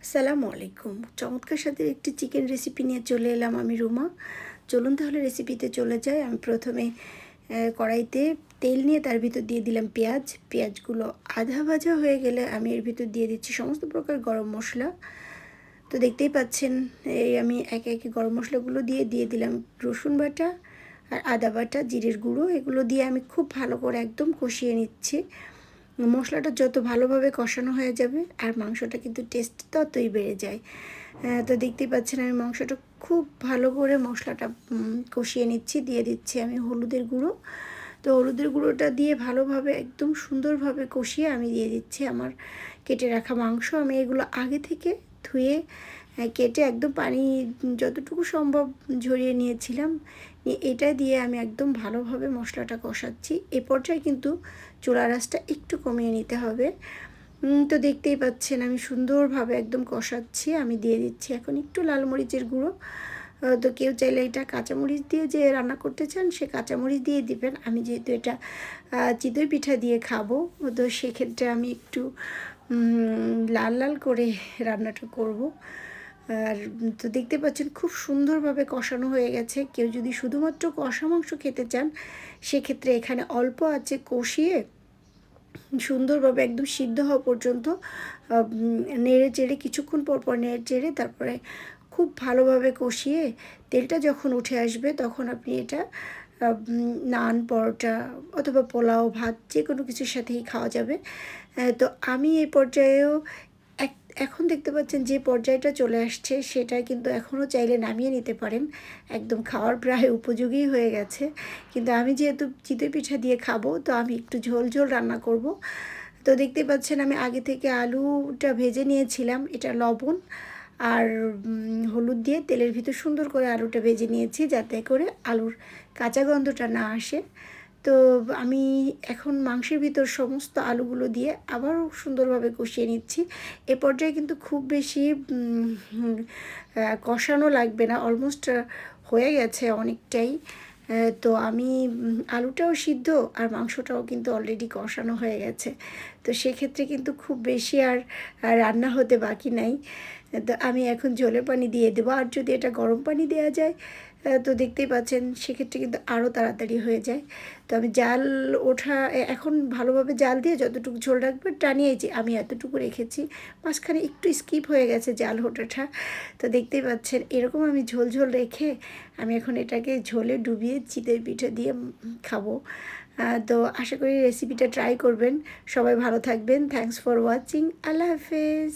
আসসালামু আলাইকুম। চমৎকার স্বাদের একটি চিকেন রেসিপি নিয়ে চলে এলাম আমি রুমা। চলুন তাহলে রেসিপিতে চলে যাই। আমি প্রথমে কড়াইতে তেল নিয়ে তার ভিতর দিয়ে দিলাম পেঁয়াজ। পেঁয়াজগুলো আধা ভাজা হয়ে গেলে আমি এর ভিতর দিয়ে দিচ্ছি সমস্ত প্রকার গরম মশলা। তো দেখতেই পাচ্ছেন আমি একে একে গরম মশলাগুলো দিয়ে দিলাম রসুন বাটা আর আদা বাটা, জিরের গুঁড়ো। এগুলো দিয়ে আমি খুব ভালো করে একদম কষিয়ে নিচ্ছি। মশলাটা যত ভালোভাবে কষানো হয়ে যাবে আর মাংসটা কিন্তু টেস্ট ততই বেড়ে যায়। তো দেখতেই পাচ্ছেন আমি মাংসটা খুব ভালো করে মশলাটা কষিয়ে নিচ্ছি। দিয়ে দিচ্ছি আমি হলুদের গুঁড়ো। তো হলুদের গুঁড়োটা দিয়ে ভালোভাবে একদম সুন্দরভাবে কষিয়ে আমি দিয়ে দিচ্ছি আমার কেটে রাখা মাংস। আমি এগুলো আগে থেকে ধুয়ে কেটে একদম পানি যতটুকু সম্ভব ঝরিয়ে নিয়েছিলাম। এটা দিয়ে আমি একদম ভালোভাবে মশলাটা কষাচ্ছি। এ পর্যায়ে কিন্তু চুলার আঁচটা একটু কমিয়ে নিতে হবে। তো দেখতেই পাচ্ছেন আমি সুন্দরভাবে একদম কষাচ্ছি। আমি দিয়ে দিচ্ছি এখন একটু লাল মরিচের গুঁড়ো। তো কেউ চাইলে এটা কাঁচামরিচ দিয়ে যে রান্না করতে চান সে কাঁচামরিচ দিয়ে দিবেন। আমি যেহেতু এটা চিতই পিঠা দিয়ে খাবো, তো সেক্ষেত্রে আমি একটু লাল লাল করে রান্নাটা করব। আর তো দেখতে পাচ্ছেন খুব সুন্দরভাবে কষানো হয়ে গেছে। কেউ যদি শুধুমাত্র কষা মাংস খেতে চান সেক্ষেত্রে এখানে অল্প আঁচে কষিয়ে সুন্দরভাবে একদম সিদ্ধ হওয়া পর্যন্ত নেড়ে চেড়ে কিছুক্ষণ পর পর নেড়ে চেড়ে তারপরে খুব ভালোভাবে কষিয়ে তেলটা যখন উঠে আসবে তখন আপনি এটা নান, পরোটা অথবা পোলাও, ভাত যে কোনো কিছুর সাথেই খাওয়া যাবে। তো আমি এই পর্যায়েও এখন দেখতে পাচ্ছেন যে পর্যায়টা চলে আসছে সেটা কিন্তু এখনও চাইলে নামিয়ে নিতে পারেন। একদম খাওয়ার প্রায় উপযোগী হয়ে গেছে। কিন্তু আমি যেহেতু চিতই পিঠা দিয়ে খাবো তো আমি একটু ঝোল ঝোল রান্না করব। তো দেখতেই পাচ্ছেন আমি আগে থেকে আলুটা ভেজে নিয়েছিলাম। এটা লবণ আর হলুদ দিয়ে তেলের ভিতর সুন্দর করে আলুটা ভেজে নিয়েছি যাতে করে আলুর কাঁচা গন্ধটা না আসে। তো আমি এখন মাংসের ভিতর সমস্ত আলুগুলো দিয়ে আবারও সুন্দরভাবে কষিয়ে নিচ্ছি। এ পর্যায়ে কিন্তু খুব বেশি কষানো লাগবে না, অলমোস্ট হয়ে গেছে অনেকটাই। তো আমি আলুটাও সিদ্ধ আর মাংসটাও কিন্তু অলরেডি কষানো হয়ে গেছে। তো সেক্ষেত্রে কিন্তু খুব বেশি আর রান্না হতে বাকি নাই। তো আমি এখন ঝোলে পানি দিয়ে দেবো। আর যদি এটা গরম পানি দেওয়া যায় তো দেখতেই পাচ্ছেন সেক্ষেত্রে কিন্তু আরও তাড়াতাড়ি হয়ে যায়। তো আমি জাল ওঠা এখন ভালোভাবে জাল দিয়ে যতটুকু ঝোল রাখবে টানিয়েছি আমি এতটুকু রেখেছি। মাঝখানে একটু স্কিপ হয়ে গেছে জাল ওঠাটা। তো দেখতেই পাচ্ছেন এরকম আমি ঝোল ঝোল রেখে আমি এখন এটাকে ঝোলে ডুবিয়ে চিতই পিঠে দিয়ে খাবো। তো আশা করি রেসিপিটা ট্রাই করবেন। সবাই ভালো থাকবেন। Thanks for watching. আল্লাহ হাফেজ।